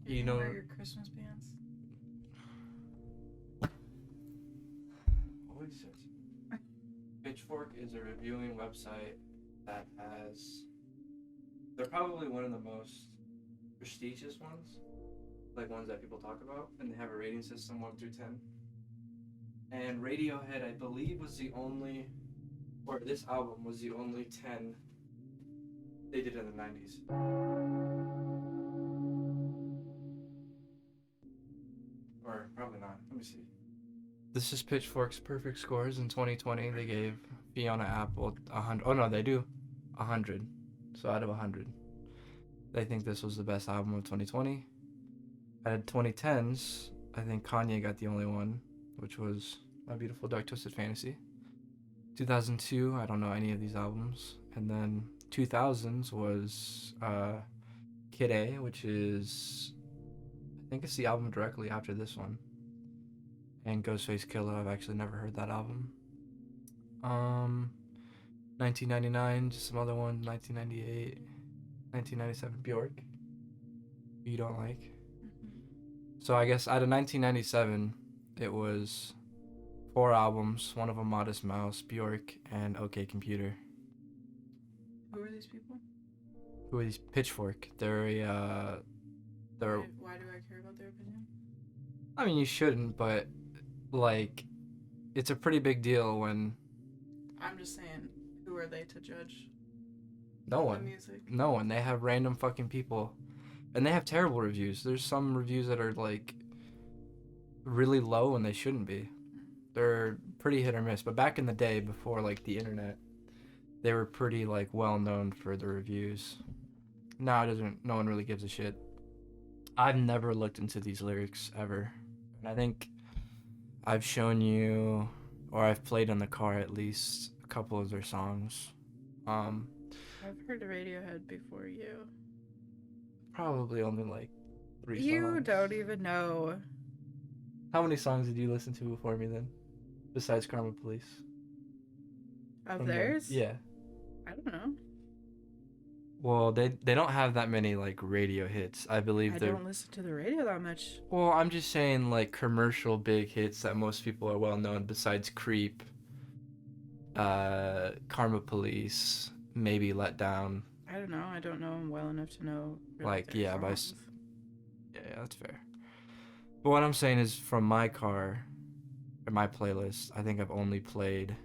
You know, wear your Christmas pants. what is it? Pitchfork is a reviewing website that has. They're probably one of the most prestigious ones, like ones that people talk about, and they have a rating system 1 through 10. And Radiohead, I believe, was the only, or this album was the only 10 they did in the 90s. Or probably not. Let me see. This is Pitchfork's perfect scores in 2020. They gave Fiona Apple 100. Oh no, they do 100. So out of 100, they think this was the best album of 2020. At 2010s, I think Kanye got the only one, which was My Beautiful Dark Twisted Fantasy. 2002, I don't know any of these albums. And then 2000s was Kid A, which is, I think it's the album directly after this one. And Ghostface Killah, I've actually never heard that album. 1999, just some other ones. 1998, 1997, Bjork. You don't like? So I guess out of 1997, it was 4 albums. One of them Modest Mouse, Bjork, and OK Computer. Who are these people? Who are these? Pitchfork. They're Why do I care about their opinion? I mean, you shouldn't, but like, it's a pretty big deal when. I'm just saying, who are they to judge No the one. music? No one. They have random fucking people. And they have terrible reviews. There's some reviews that are like really low and they shouldn't be. They're pretty hit or miss. But back in the day, before like the internet, they were pretty like well known for the reviews. Now no one really gives a shit. I've never looked into these lyrics ever. And I think I've shown you, or I've played in the car at least a couple of their songs. I've heard of Radiohead before you. Probably only like 3 songs. You don't even know. How many songs did you listen to before me then? Besides Karma Police? Of From them? theirs? Yeah. I don't know. Well, they don't have that many like radio hits. I believe I they're. don't listen to the radio that much. Well, I'm just saying like commercial big hits that most people are well known besides Creep, Karma Police, maybe Let Down. I don't know. I don't know them well enough to know. Really Like, their yeah, songs. Yeah, that's fair. But what I'm saying is from my car, or my playlist, I think I've only played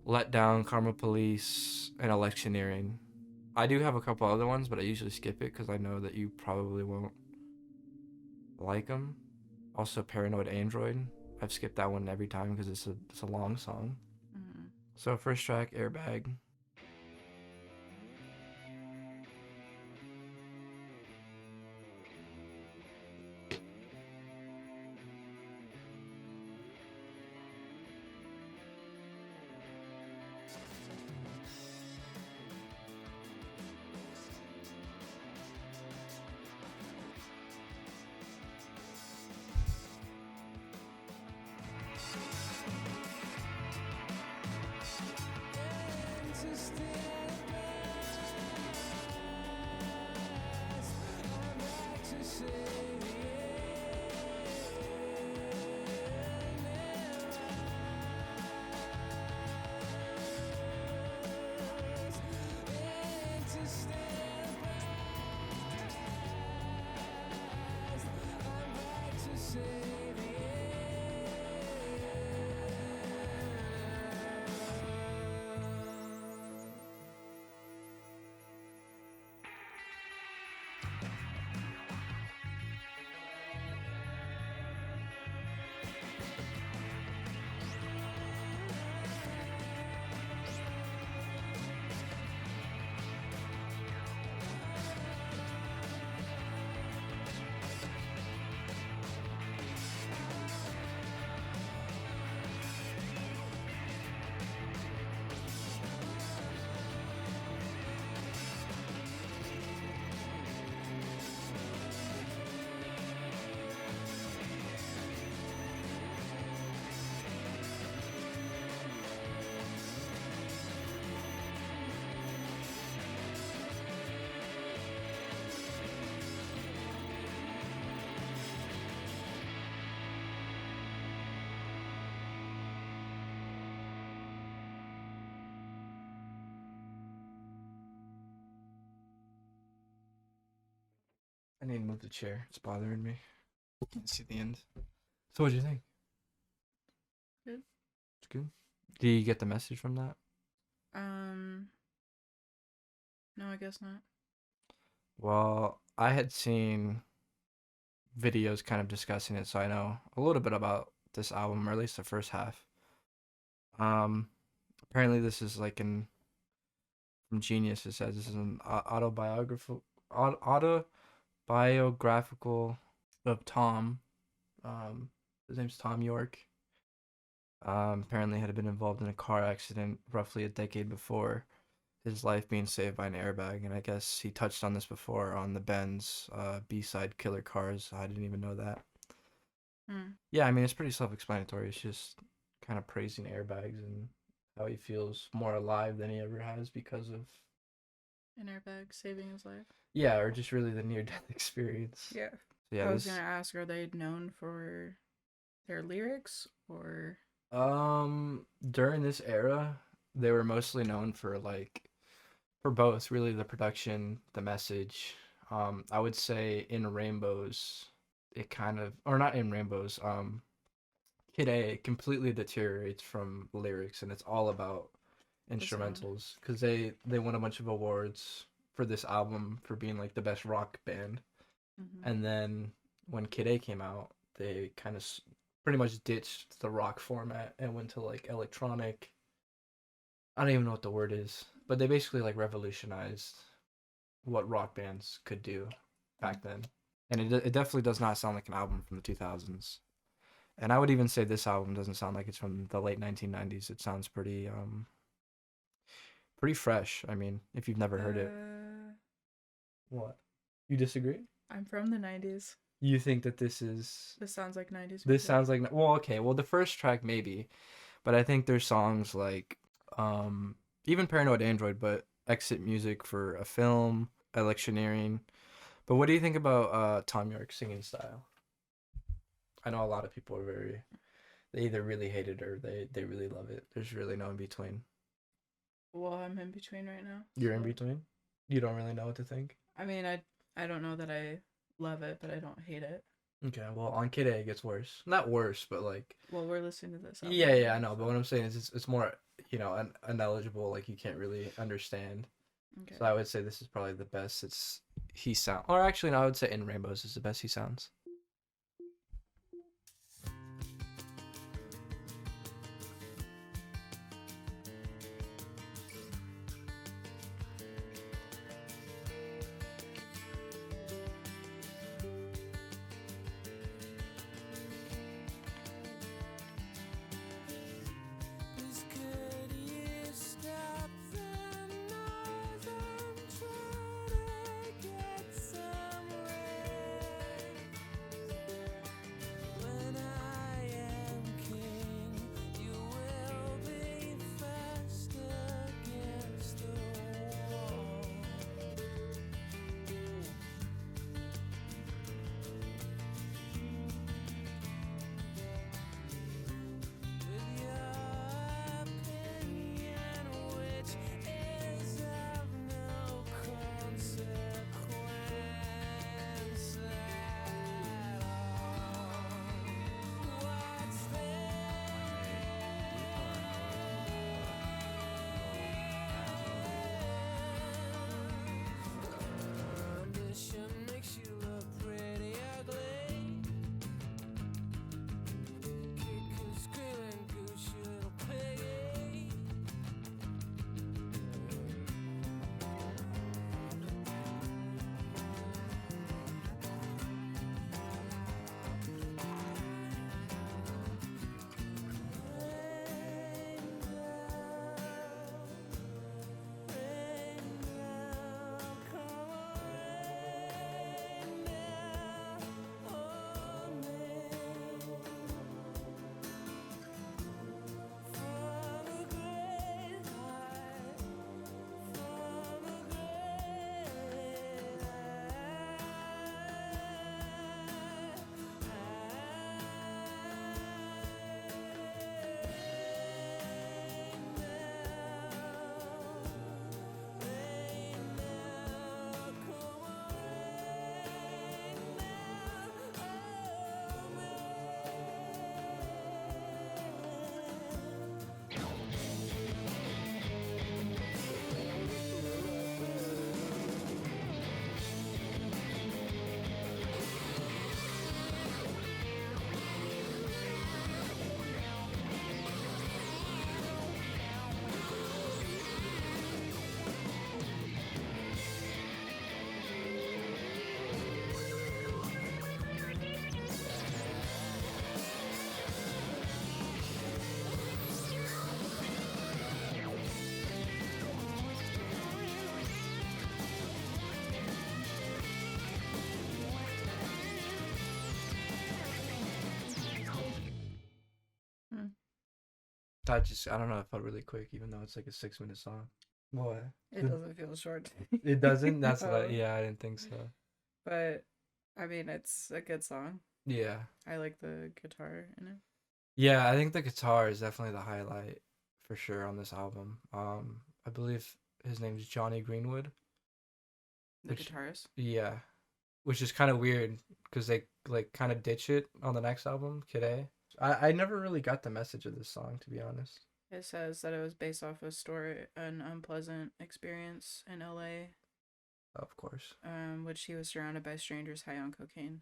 Let Down, Karma Police, and Electioneering. I do have a couple other ones, but I usually skip it because I know that you probably won't like them. Also, Paranoid Android. I've skipped that one every time because it's a long song. Mm. So first track, Airbag. I need to move the chair. It's bothering me. Can't see the end. So what do you think? Good. It's good. Do you get the message from that? No, I guess not. Well, I had seen videos kind of discussing it, so I know a little bit about this album, or at least the first half. Apparently this is like an from Genius. It says this is an autobiographical of Tom. His name's Tom York. Apparently had been involved in a car accident roughly a decade before his life being saved by an airbag, and I guess he touched on this before on the Benz B-side Killer Cars. I didn't even know that. Yeah, I mean, it's pretty self-explanatory. It's just kind of praising airbags and how he feels more alive than he ever has because of An airbag saving his life. yeah, or just really the near-death experience. Yeah. So, yeah, I was gonna ask, are they known for their lyrics or? During this era, they were mostly known for for both, really, the production, the message. I would say in Rainbows, it kind of, or not in Rainbows. Kid A completely deteriorates from lyrics, and it's all about instrumentals because they won a bunch of awards for this album for being like the best rock band. And then when Kid A came out, they kind of pretty much ditched the rock format and went to like electronic. I don't even know what the word is, but they basically like revolutionized what rock bands could do back then. And it definitely does not sound like an album from the 2000s. And I would even say this album doesn't sound like it's from the late 1990s. It sounds pretty pretty fresh. I mean, if you've never heard it. What? You disagree? I'm from the 90s. You think that this sounds like 90s music. This sounds like, well, okay. Well, the first track maybe, but I think there's songs like even Paranoid Android, but exit music for a film, Electioneering. But what do you think about Tom York's singing style? I know a lot of people are they either really hate it or they really love it. There's really no in between. Well, I'm in between right now. You're in between? You don't really know what to think? I mean, I don't know that I love it, but I don't hate it. Okay, well, on Kid A it gets worse. Not worse, but like... Well, we're listening to this album. Yeah, I know. But what I'm saying is it's more, ineligible. Like, you can't really understand. Okay. So I would say this is probably the best he sounds. Or actually, no, I would say In Rainbows is the best he sounds. I don't know, it felt really quick, even though it's like a 6-minute song. What? It doesn't feel short. It doesn't? That's what No. yeah, I didn't think so. But I mean, it's a good song. Yeah. I like the guitar in it. Yeah, I think the guitar is definitely the highlight for sure on this album. I believe his name's Johnny Greenwood. The Which guitarist. yeah, which is kind of weird because they like kind of ditch it on the next album, Kid A. I never really got the message of this song, to be honest. It says that it was based off a story, an unpleasant experience in LA, Of course. which he was surrounded by strangers high on cocaine.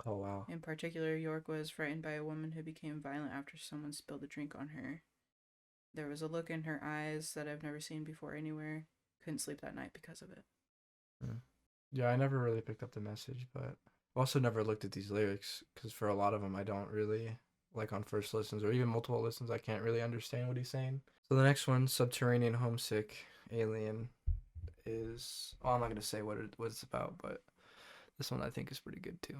Oh wow. In particular, York was frightened by a woman who became violent after someone spilled a drink on her. There was a look in her eyes that I've never seen before anywhere. Couldn't sleep that night because of it. Yeah, I never really picked up the message, but I've also never looked at these lyrics because for a lot of them, I don't really like on first listens or even multiple listens. I can't really understand what he's saying. So the next one, Subterranean, Homesick, Alien, is. Oh, I'm not gonna say what it's about, but this one I think is pretty good too.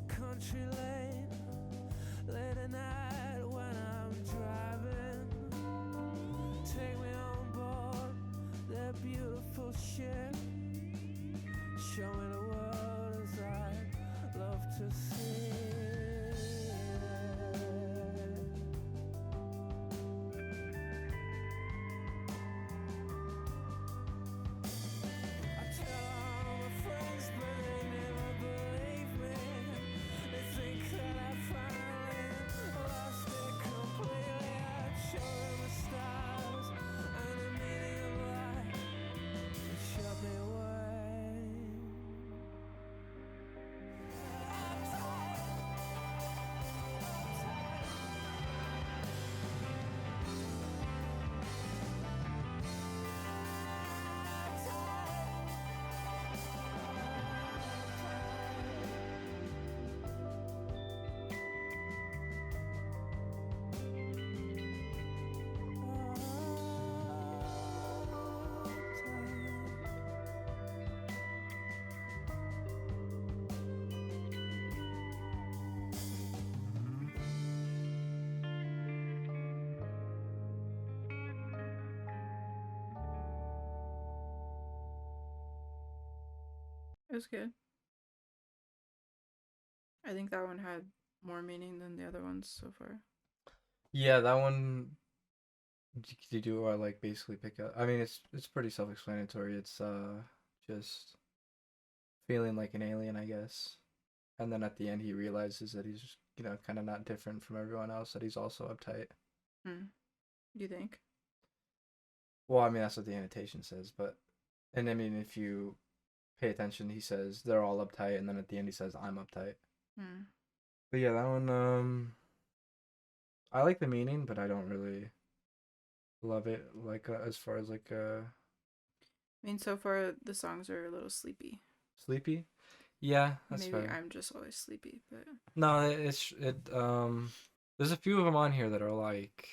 Country lane, late at night when I'm driving. Take me on board that beautiful ship. Show me the world as I'd love to see it. I tell all my friends, but they never believe me. They think that I finally lost it completely. I'd show them the stars and the meaning of life. They shut me away. I'm tired. It was good. I think that one had more meaning than the other ones so far. Yeah, that one. Did you like basically pick up? I mean, it's pretty self-explanatory. It's just feeling like an alien, I guess. And then at the end, he realizes that he's kind of not different from everyone else. That he's also uptight. You think? Well, I mean that's what the annotation says, but and I mean if you pay attention, he says they're all uptight, and then at the end he says I'm uptight. But yeah, that one I like the meaning, but I don't really love it like as far as like I mean, so far the songs are a little sleepy. sleepy. Yeah, that's Maybe fair. I'm just always sleepy, but No, there's a few of them on here that are like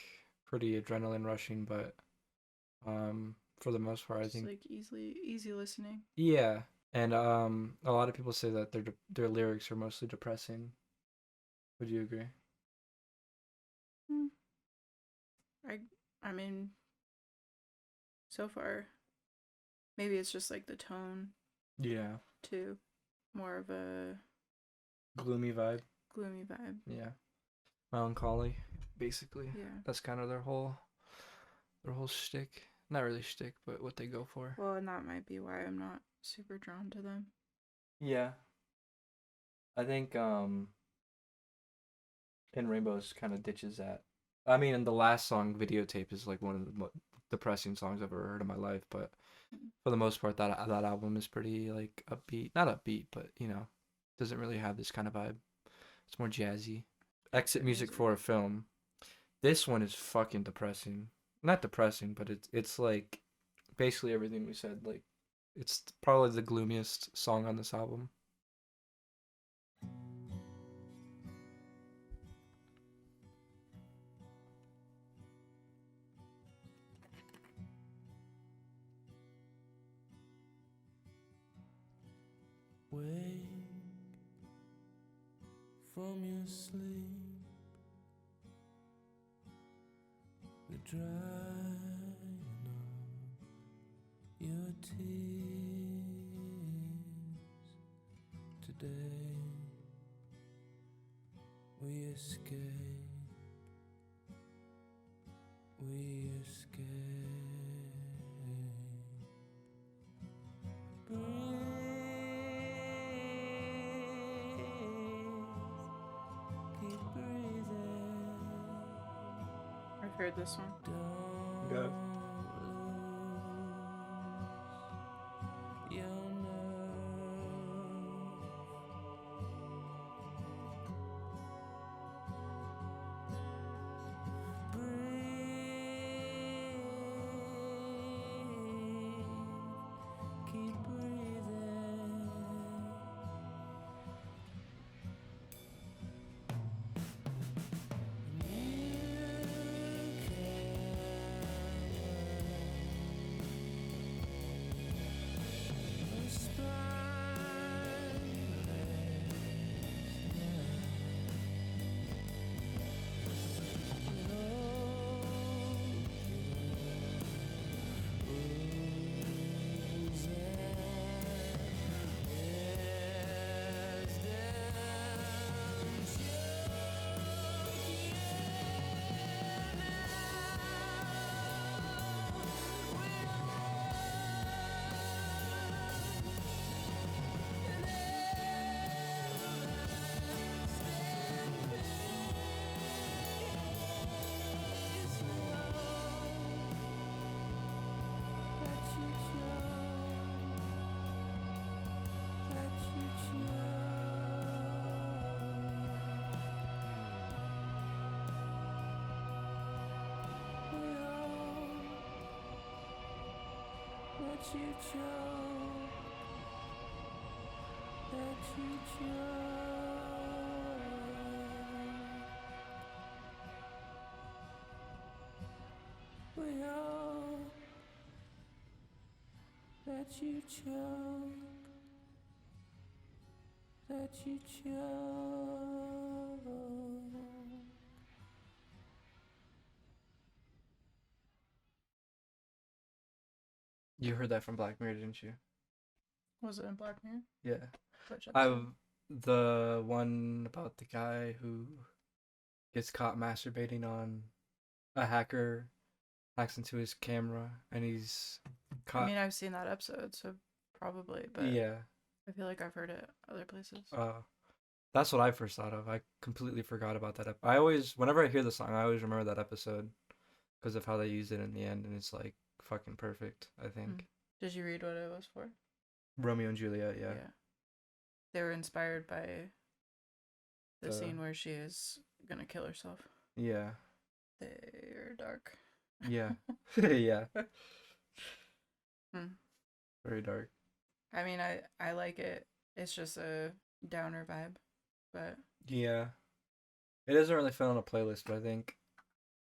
pretty adrenaline rushing, but for the most part I just think like easy listening. yeah. And a lot of people say that their lyrics are mostly depressing. Would you agree? I mean, so far, maybe it's just like the tone Yeah. too, more of a Gloomy vibe. gloomy vibe. Yeah. Melancholy, basically. Yeah. That's kind of their whole shtick. Not really shtick, but what they go for. Well, and that might be why I'm not super drawn to them. Yeah. I think And Rainbows kind of ditches that. I mean, and the last song, Videotape, is like one of the depressing songs I've ever heard in my life. But for the most part, that album is pretty like upbeat. Not upbeat, but doesn't really have this kind of vibe. It's more jazzy. Exit music for a film. This one is fucking depressing. Not depressing, but it's like basically everything we said. Like, it's probably the gloomiest song on this album. Wake from your sleep, the drying of your tears today. We escape, we escape. Keep breathing. I've heard this one. Don't Go. lose your nerve. Breathe. Keep breathing. Let you choke, let you choke. We all let you choke, let you choke. You heard that from Black Mirror, didn't you? Was it in Black Mirror? Yeah. Which I've episode? the one about the guy who gets caught masturbating on a hacker, hacks into his camera, and he's caught. I mean, I've seen that episode, so probably, but Yeah. I feel like I've heard it other places. That's what I first thought of. I completely forgot about that. I always, whenever I hear the song, I always remember that episode because of how they used it in the end, and it's like fucking perfect. I think Did you read what it was for? Romeo and Juliet. Yeah. They were inspired by the The- scene where she is gonna kill herself. Yeah. They're dark. Yeah. Yeah. Hmm. Very dark. I mean, I like it. It's just a downer vibe, but Yeah. It doesn't really fit on a playlist, but I think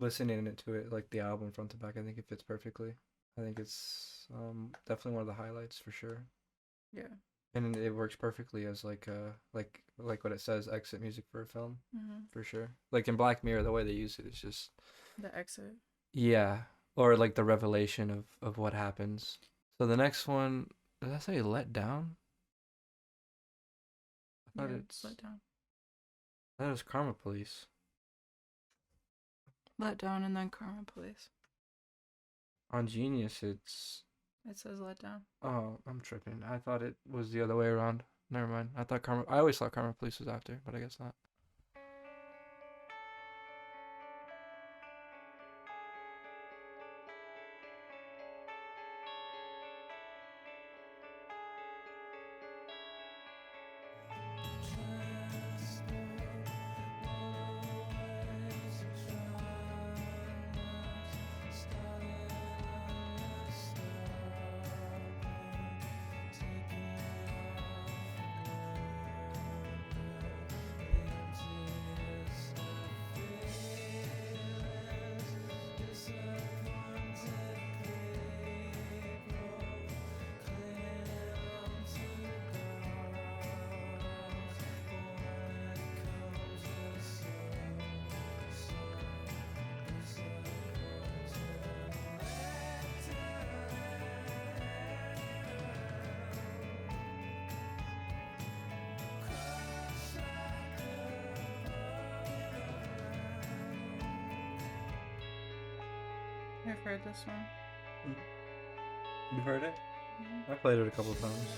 listening to it, like the album front to back, I think it fits perfectly. I think it's definitely one of the highlights for sure. yeah. And it works perfectly as like what it says, exit music for a film, for sure. Like in Black Mirror, the way they use it is just The exit. yeah, or like the revelation of what happens. So the next one, did I say Let Down? I thought Yeah, it's let down. that was Karma Police. Let down and then Karma Police. On Genius, it's It says let down. oh, I'm tripping. I thought it was the other way around. Never mind. I always thought Karma Police was after, but I guess not. I've heard this one. You heard it? Mhm. I played it a couple times.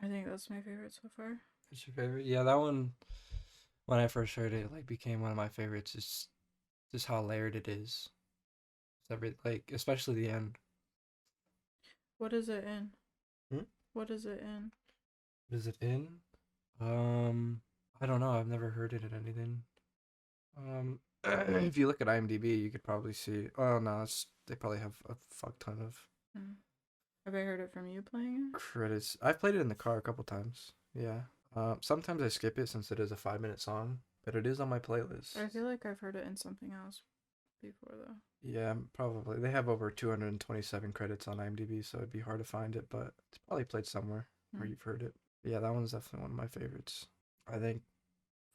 I think that's my favorite so far. What's your favorite? Yeah, that one. When I first heard it, like became one of my favorites. It's just how layered it is. It's like especially the end. What is it in? Hmm? What is it in? Is it in? I don't know. I've never heard it in anything. If you look at IMDb, you could probably see. Oh no, they probably have a fuck ton of Mm. Have I heard it from you playing it? credits. I've played it in the car a couple times. Yeah. Sometimes I skip it since it is a 5-minute song, but it is on my playlist. I feel like I've heard it in something else before though. Yeah, probably. They have over 227 credits on IMDb, so it'd be hard to find it, but it's probably played somewhere where Hmm. you've heard it. Yeah, that one's definitely one of my favorites. I think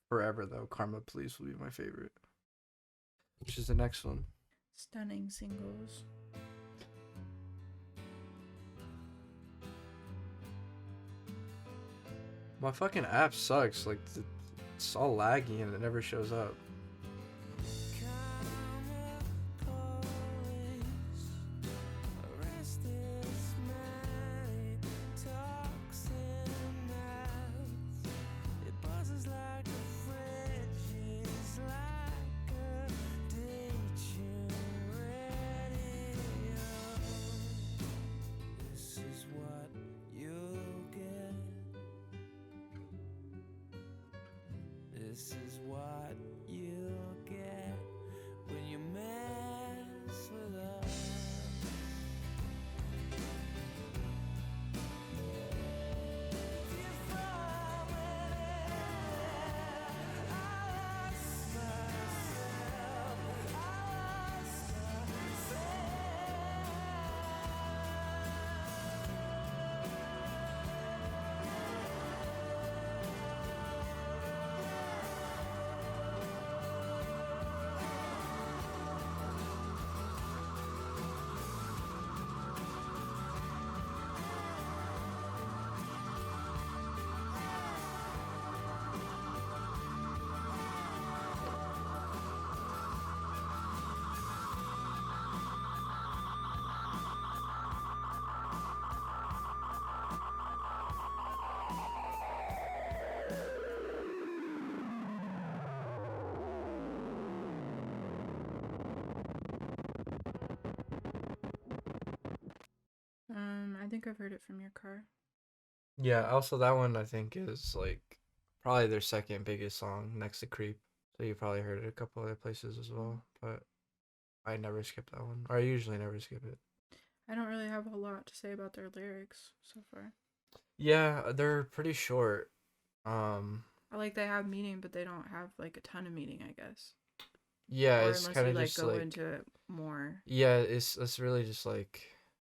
forever though, Karma Police will be my favorite. Which is the next one. Stunning singles. My fucking app sucks. Like it's all laggy and it never shows up. This is what you'll get when you mess with us. If I went in, I lost myself, I lost myself. think I've heard it from your car. Yeah, also that one I think is like probably their second biggest song next to Creep. So you probably heard it a couple other places as well, but I never skip that one. Or I usually never skip it. I don't really have a lot to say about their lyrics so far. Yeah, they're pretty short. I like they have meaning, but they don't have like a ton of meaning, I guess. Yeah, Or it's unless kind you of like just go like into it more. yeah, it's really just like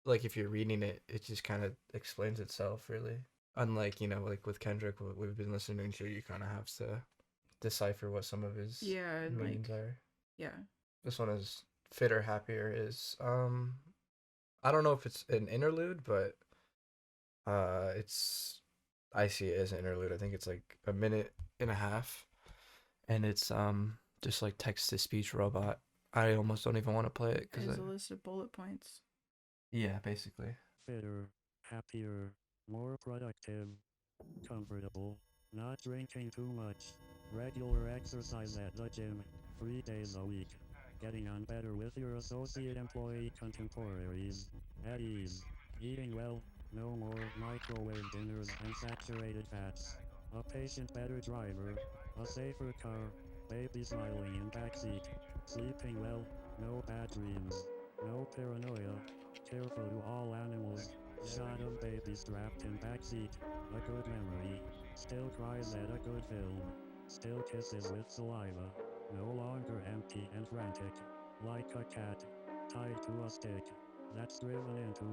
if you're reading it, it just kind of explains itself really. Unlike, like with Kendrick, what we've been listening to, you kind of have to decipher what some of his Yeah, and meanings like are. yeah. This one is Fitter Happier is I don't know if it's an interlude, but it's I see it as an interlude. I think it's like a minute and a half, and it's just like text to speech robot. I almost don't even want to play it There's a list of bullet points. yeah, basically. Fitter, happier, more productive, comfortable, not drinking too much, regular exercise at the gym, 3 days a week, getting on better with your associate employee contemporaries, at ease, eating well, no more microwave dinners and saturated fats, a patient better driver, a safer car, baby smiling in backseat, sleeping well, no bad dreams, no paranoia, careful to all animals, shot of baby strapped in backseat, a good memory, still cries at a good film, still kisses with saliva, no longer empty and frantic, like a cat, tied to a stick, that's driven into,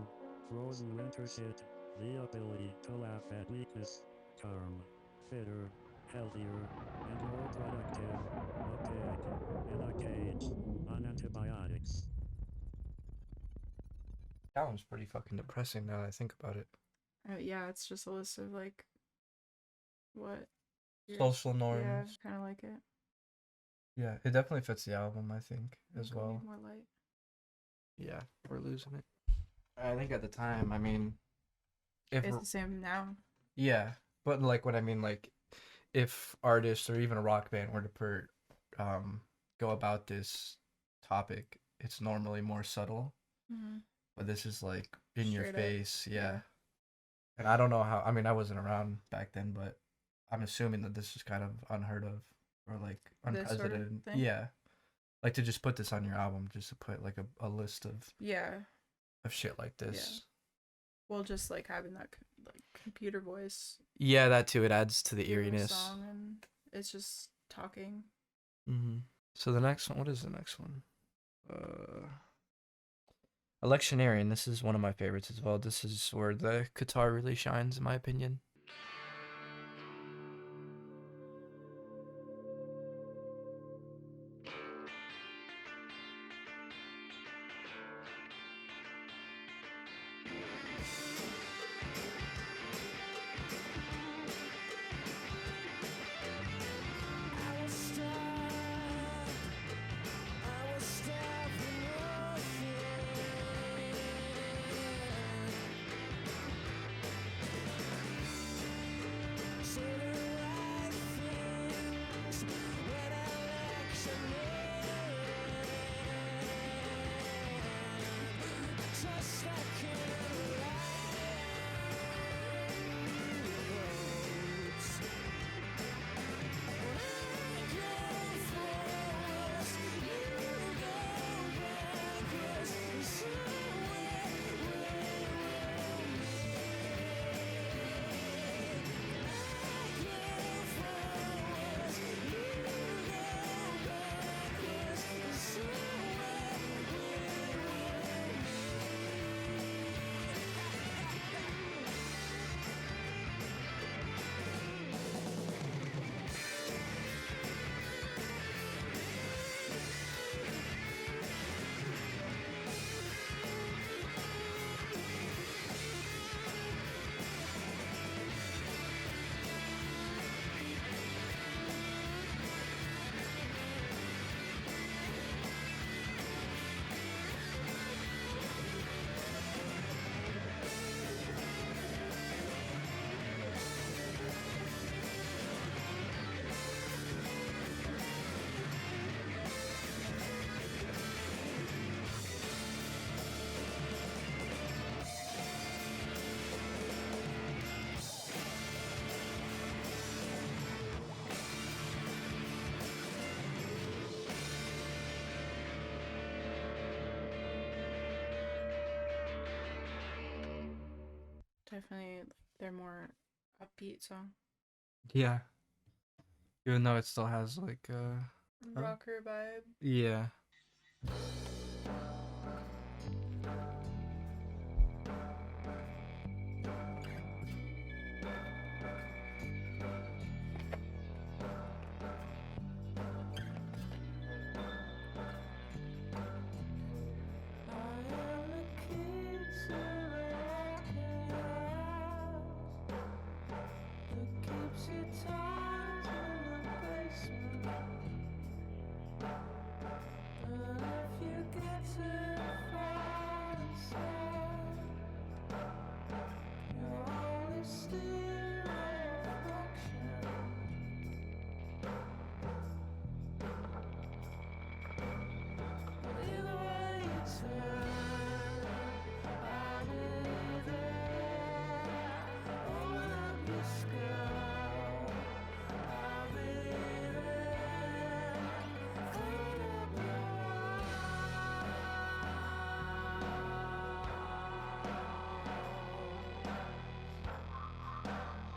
frozen winter shit, the ability to laugh at weakness, calm, fitter, healthier, and more productive, a pig, in a cage, on antibiotics. That one's pretty fucking depressing now that I think about it. Yeah, it's just a list of like what Social norms. Yeah, kind of like it. Yeah, it definitely fits the album, I think, as We well. need more light. Yeah, we're losing it. I think at the time, I mean, if It's the same now. yeah, but like what I mean, like if artists or even a rock band were to go about this topic, it's normally more subtle, Mm-hmm. but this is like in your Straight up. face, yeah. Yeah. And I don't know how. I mean, I wasn't around back then, but I'm assuming that this is kind of unheard of or like This sort of unprecedented. thing? Yeah, like to just put this on your album, just to put like a list of Yeah. shit like this. Well, just like having that like computer voice. Yeah, that too. It adds to the through a eeriness. Song and it's just talking. Mm-hmm. So the next one, what is the next one? Electioneering. This is one of my favorites as well. This is where the guitar really shines, in my opinion. I was stuck in nothing. definitely their more upbeat song. Yeah. Even though it still has like Rocker vibe. yeah.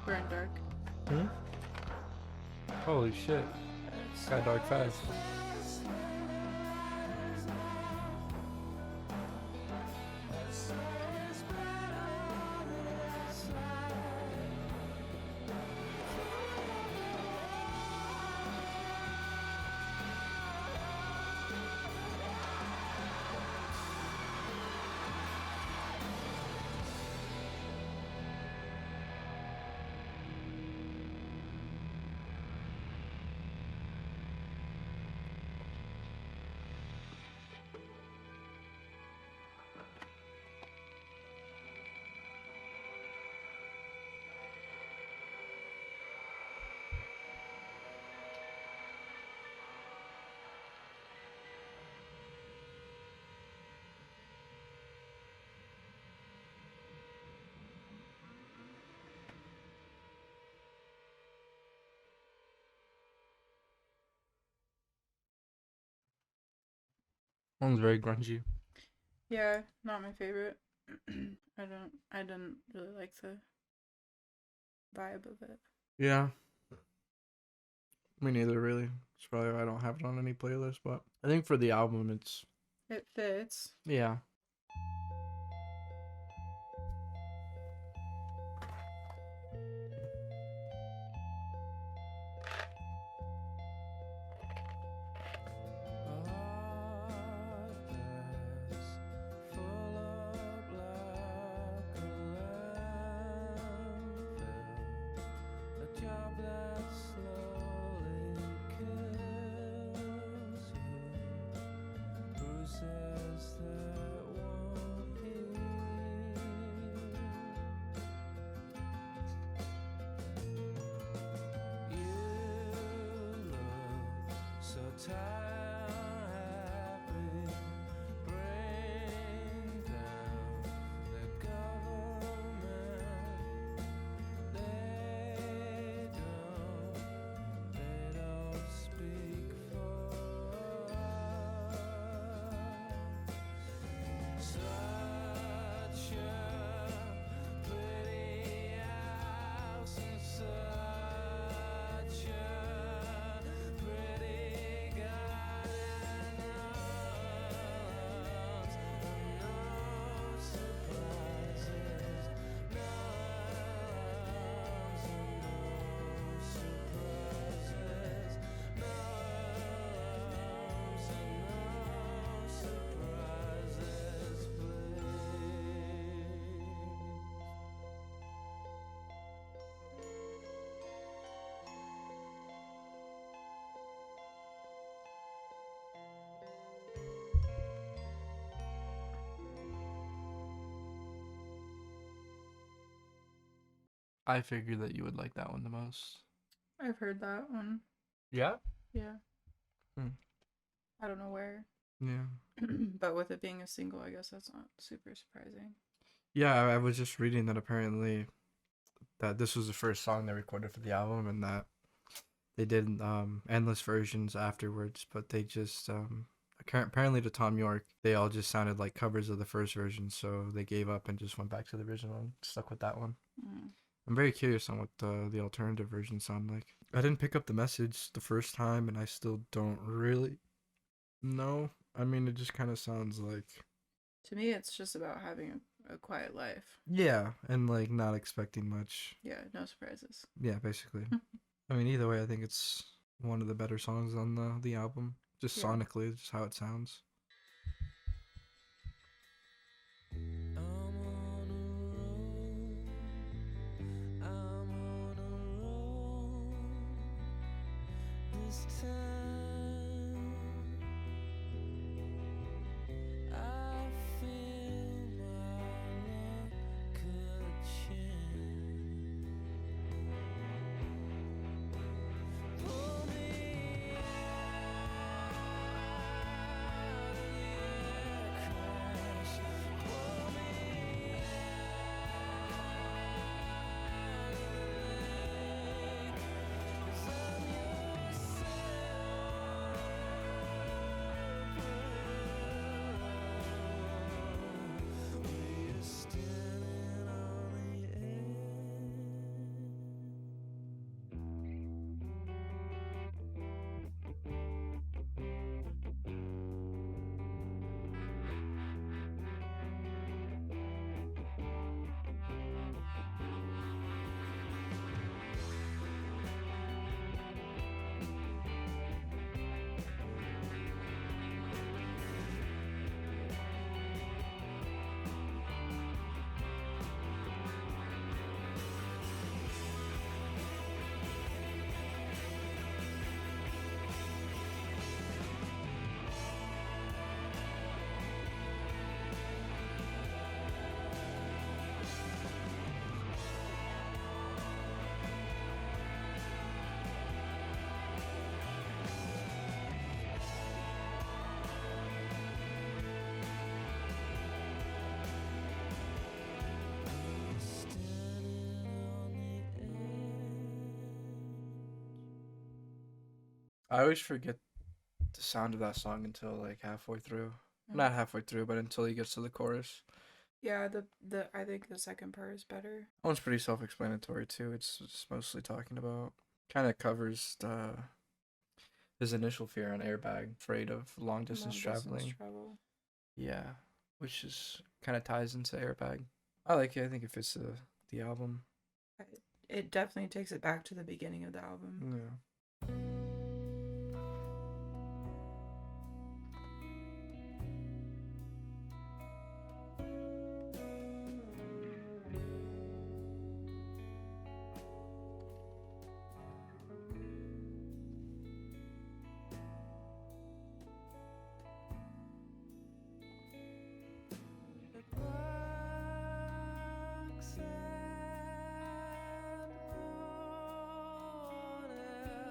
Burn Dark. Holy shit. Got dark fast. One's very grungy. Yeah, not my favorite. I didn't really like the vibe of it. Yeah. Me neither, really. It's probably why I don't have it on any playlist, but I think for the album, it's It fits. yeah. I figured that you would like that one the most. I've heard that one. Yeah? Yeah. Hmm. I don't know where. Yeah. But with it being a single, I guess that's not super surprising. Yeah, I was just reading that apparently that this was the first song they recorded for the album and that they did endless versions afterwards, but they just apparently to Tom York, they all just sounded like covers of the first version, so they gave up and just went back to the original and stuck with that one. Mm. I'm very curious on what the alternative versions sound like. I didn't pick up the message the first time, and I still don't really know. I mean, it just kind of sounds like... To me, it's just about having a quiet life. Yeah, and like not expecting much. Yeah, no surprises. Yeah, basically. I mean, either way, I think it's one of the better songs on the album. Just Yeah. sonically, just how it sounds. I'm on a roll this time. I feel my luck could change. Pull me out of the crash. Pull me out of the lake. 'Cause I'm your sailor. We're standing on the edge. I always forget the sound of that song until like halfway through. Mm. Not halfway through, but until he gets to the chorus. Yeah, the I think the second part is better. That one's pretty self-explanatory too. It's just mostly talking about, kind of covers his initial fear on Airbag, afraid of long distance traveling. Travel. Yeah, which is kind of ties into Airbag. I like it. I think it fits the album. It definitely takes it back to the beginning of the album. Yeah. The black sand morning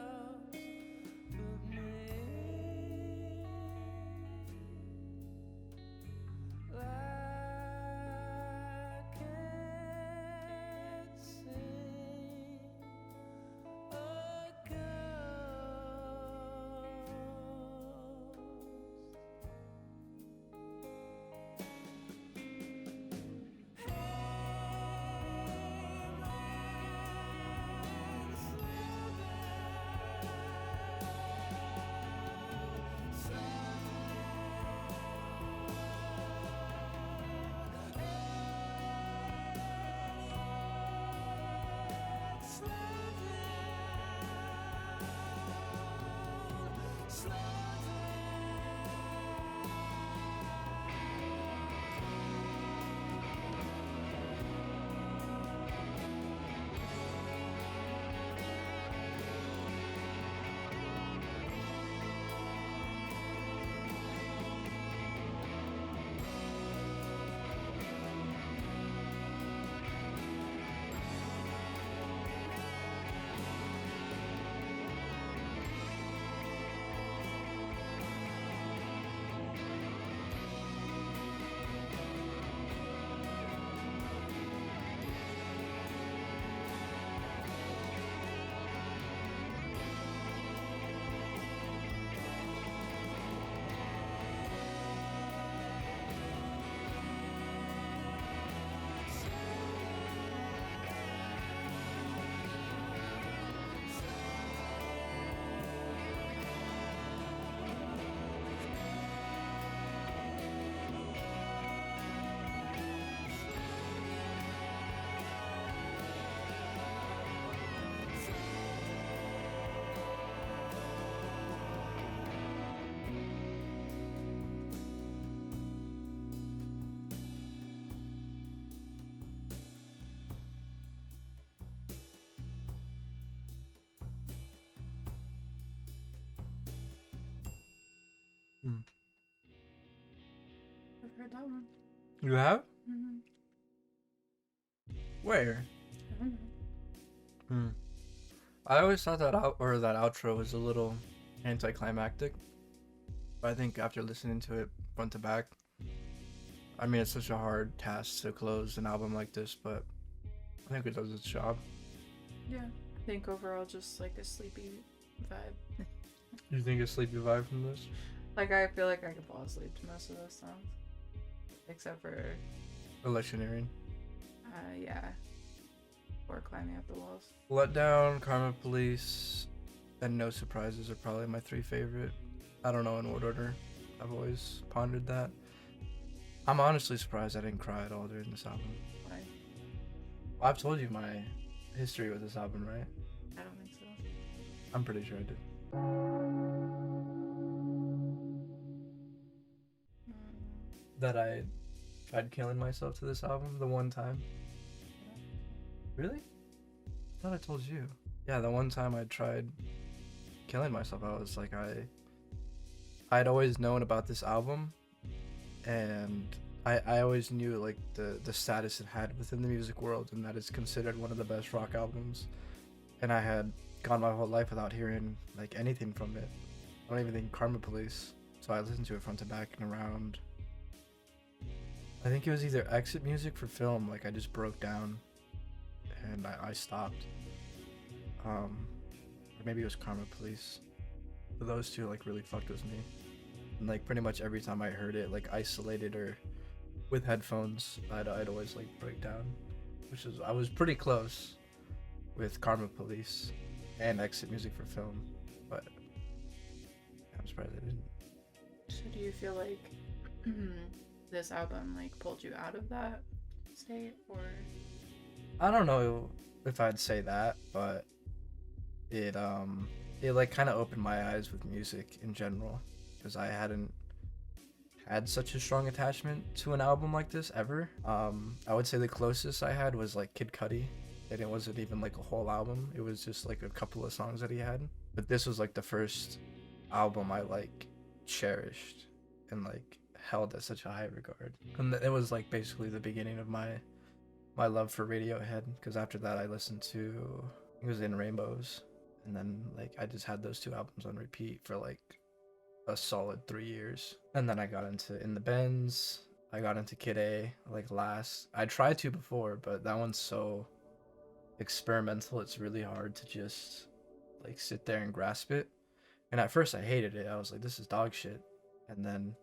heard that one. You have? Mm-hmm. Where? I don't know. I always thought that that outro was a little anticlimactic. But I think after listening to it front to back, I mean, it's such a hard task to close an album like this, but I think it does its job. Yeah. I think overall just like a sleepy vibe. You think a sleepy vibe from this? Like I feel like I could fall asleep to most of those songs. Except for Electioneering. yeah. Or Climbing Up the Walls. Let Down, Karma Police, and No Surprises are probably my 3 favorite. I don't know in what order. I've always pondered that. I'm honestly surprised I didn't cry at all during this album. Why? I've told you my history with this album, right? I don't think so. I'm pretty sure I did. That I tried killing myself to this album the one time. Really? I thought I told you. Yeah, the one time I tried killing myself, I was like, I'd always known about this album, and I always knew like the status it had within the music world, and that it's considered one of the best rock albums. And I had gone my whole life without hearing like anything from it. I don't even think Karma Police. So I listened to it front to back and around. I think it was either Exit Music for Film, like I just broke down and I stopped. Or maybe it was Karma Police. But those two like really fucked with me. And like pretty much every time I heard it, like isolated or with headphones, I'd always like break down. I was pretty close with Karma Police and Exit Music for Film, but I'm surprised I didn't. So do you feel like this album like pulled you out of that state, or? I don't know if I'd say that, but it like kind of opened my eyes with music in general, because I hadn't had such a strong attachment to an album like this ever. I would say the closest I had was like Kid Cudi, and it wasn't even like a whole album. It was just like a couple of songs that he had. But this was like the first album I like cherished and like held at such a high regard. And it was like basically the beginning of my love for Radiohead, because after that I listened to, it was In Rainbows, and then like I just had those 2 albums on repeat for like a solid 3 years. And then I got into In the Benz, I got into Kid A like last. I tried to before, but that one's so experimental, it's really hard to just like sit there and grasp it. And at first I hated it. I was like, this is dog shit. And then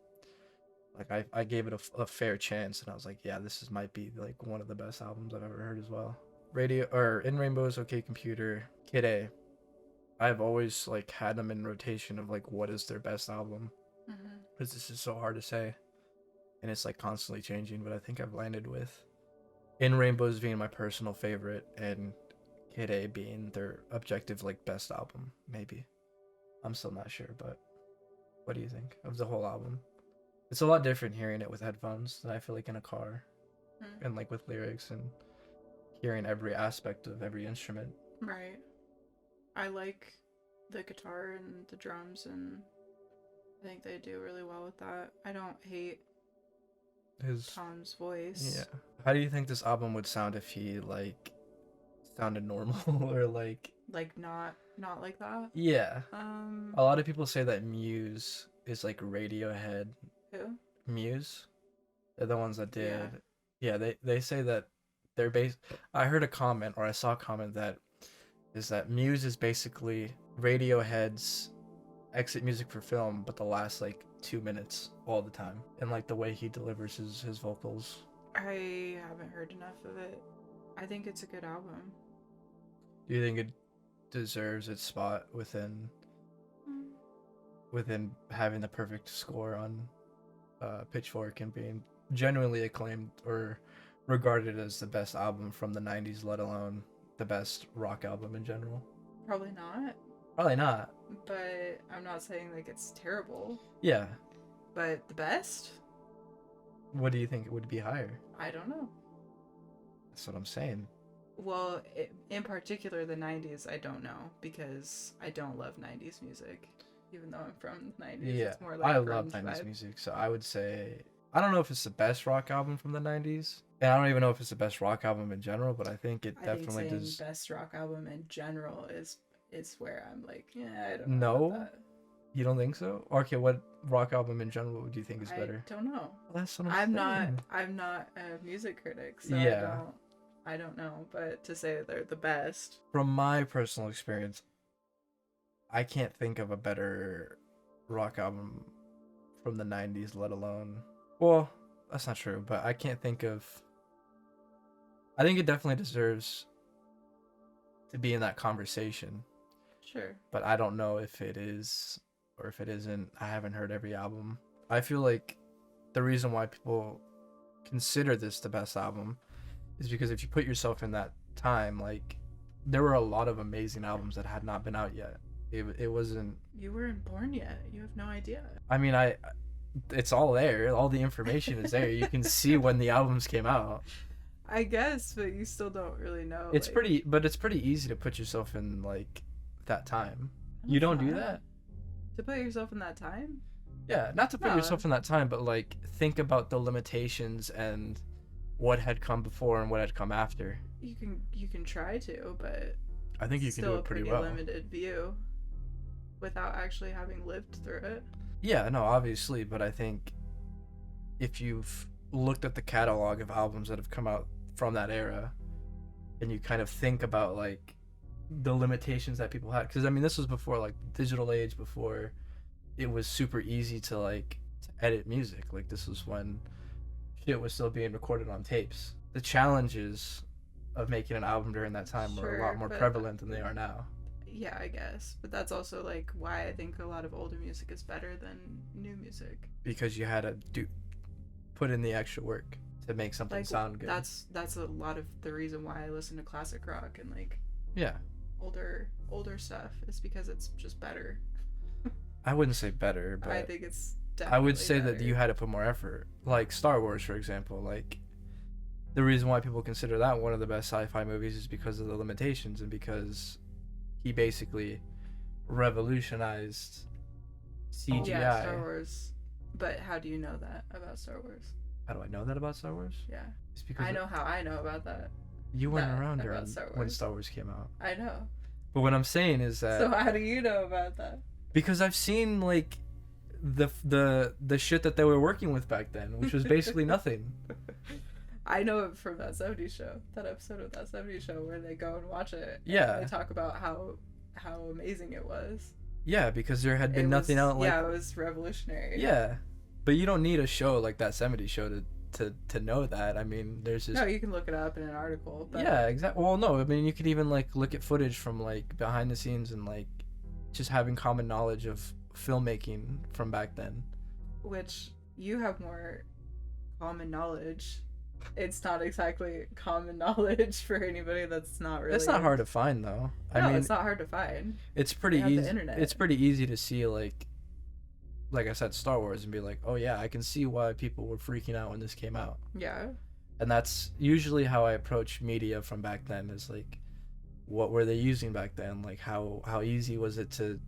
like I gave it a fair chance, and I was like, yeah, might be like one of the best albums I've ever heard as well. In Rainbows, OK Computer, Kid A, I've always like had them in rotation of like what is their best album, because this is so hard to say, and it's like constantly changing. But I think I've landed with In Rainbows being my personal favorite, and Kid A being their objective like best album. Maybe, I'm still not sure, but what do you think of the whole album? It's a lot different hearing it with headphones than I feel like in a car, and like with lyrics and hearing every aspect of every instrument. Right. I like the guitar and the drums, and I think they do really well with that. I don't hate Tom's voice. Yeah. How do you think this album would sound if he like sounded normal or like not like that? Yeah. A lot of people say that Muse is like Radiohead. Who? Muse. They're the ones that did. Yeah, they say that they're I heard a comment, or I saw a comment that Muse is basically Radiohead's Exit Music for Film, but the last like 2 minutes all the time, and like the way he delivers his vocals. I haven't heard enough of it. I think it's a good album. Do you think it deserves its spot within having the perfect score on Pitchfork and being genuinely acclaimed or regarded as the best album from the 90s, let alone the best rock album in general? Probably not. Probably not. But I'm not saying like it's terrible. Yeah. But the best? What do you think it would be higher? I don't know. That's what I'm saying. Well, in particular the 90s, I don't know, because I don't love 90s music. Even though I'm from the 90s, Yeah, it's more like I love grunge 90s vibe. music, so I would say I don't know if it's the best rock album from the 90s. And I don't even know if it's the best rock album in general, but I think it I think definitely saying does. best rock album in general is where I'm like, yeah, I don't know No? about that. You don't think so? Okay, what rock album in general do you think is I better? don't know. Well, that's what I'm saying. not a music critic, so Yeah. I don't know. But to say they're the best, From my personal experience, I can't think of a better rock album from the 90s, let alone. Well, that's not true, but I can't think of. I think it definitely deserves to be in that conversation, sure. but I don't know if it is or if it isn't. I haven't heard every album. I feel like the reason why people consider this the best album is because if you put yourself in that time, like, there were a lot of amazing albums that had not been out yet. It wasn't. You weren't born yet. You have no idea. I mean, it's all there. All the information is there. You can see when the albums came out. I guess, but you still don't really know. It's like, pretty easy to put yourself in like that time. You don't do that? To put yourself in that time? Yeah, not to put No. yourself in that time, but like think about the limitations and what had come before and what had come after. You can try to, but I think you it's can still do it pretty a well. limited view without actually having lived through it. Yeah, no, obviously, but I think if you've looked at the catalog of albums that have come out from that era and you kind of think about like the limitations that people had, because I mean this was before like digital age, before it was super easy to like to edit music. Like this was when shit was still being recorded on tapes. The challenges of making an album during that time were a lot Sure, more but- prevalent than they are now. Yeah, I guess. But that's also like why I think a lot of older music is better than new music. Because you had to put in the extra work to make something Like sound good. that's a lot of the reason why I listen to classic rock and like Yeah. older stuff is because it's just better. I wouldn't say better, I but think it's I definitely would say that better. you had to put more effort. Like Star Wars, for example. Like the reason why people consider that one of the best sci-fi movies is because of the limitations and because he basically revolutionized CGI. Yeah, Star Wars. But how do you know that about Star Wars? How do I know that about Star Wars? Yeah. It's because I know how I know about that. you weren't that around about during Star when Wars. Star Wars came out. I know. But what I'm saying is that So how do you know about that? because I've seen like the shit that they were working with back then, which was basically nothing. I know it from that 70s show. That episode of that 70s show where they go and watch it. and Yeah. They talk about how amazing it was. Yeah, because there had been It nothing was, else like yeah, it was revolutionary. yeah. But you don't need a show like that 70s show to know that. I mean, there's just No, you can look it up in an article. But yeah, exactly. Well, no, I mean, you could even like look at footage from like behind the scenes and like just having common knowledge of filmmaking from back then. which you have more common knowledge. It's not exactly common knowledge for anybody that's not really. It's not hard to find though. No, I mean, it's not hard to find. it's pretty We have the easy. internet. It's pretty easy to see like I said, Star Wars, and be like, oh yeah, I can see why people were freaking out when this came out. Yeah. And that's usually how I approach media from back then. Is like, what were they using back then? Like how easy was it to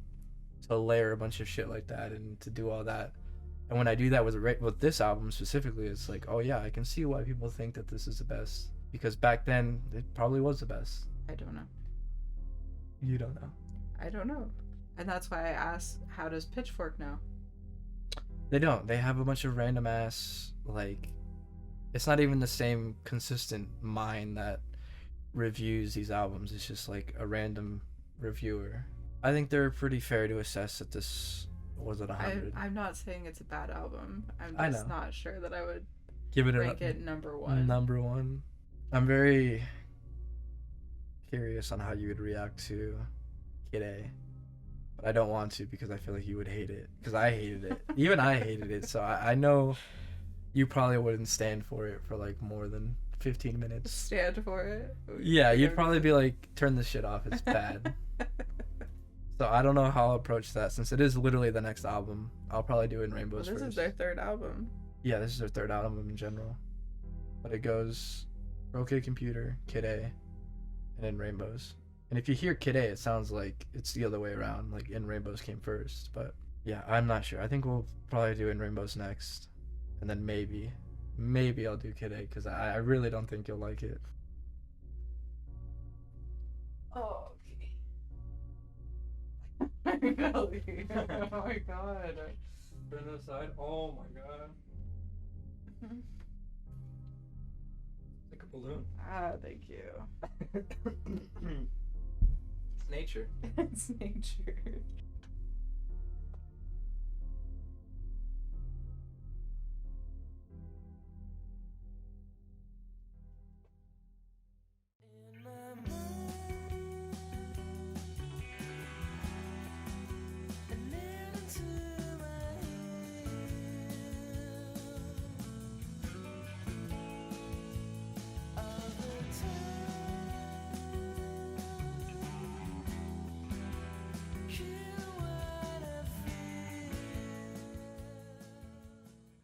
layer a bunch of shit like that and to do all that? And when I do that with this album specifically, it's like, oh yeah, I can see why people think that this is the best, because back then it probably was the best. I don't know. You don't know. I don't know. And that's why I asked, how does Pitchfork know? They don't. They have a bunch of random ass, like, it's not even the same consistent mind that reviews these albums. It's just like a random reviewer. I think they're pretty fair to assess that this was at 100. I'm not saying it's a bad album. I'm I just know. not sure that I would Give it rank a it number one. number one. I'm very curious on how you would react to Kid A. But I don't want to because I feel like you would hate it. Because I hated it. Even I hated it. So I know you probably wouldn't stand for it for like more than 15 minutes. Stand for it. Yeah, you'd probably be like, turn this shit off. It's bad. So I don't know how I'll approach that since it is literally the next album. I'll probably do it in Well, Rainbows this first. is their third album. Yeah, this is their third album in general. But it goes OK Computer, Kid A, and then Rainbows. And if you hear Kid A, it sounds like it's the other way around. Like In Rainbows came first. But yeah, I'm not sure. I think we'll probably do In Rainbows next. and then maybe I'll do Kid A, because I really don't think you'll like it. Oh, okay. Really? Oh my god. Turn it aside. Oh my god. It's like a balloon. Ah, thank you. It's nature. It's nature.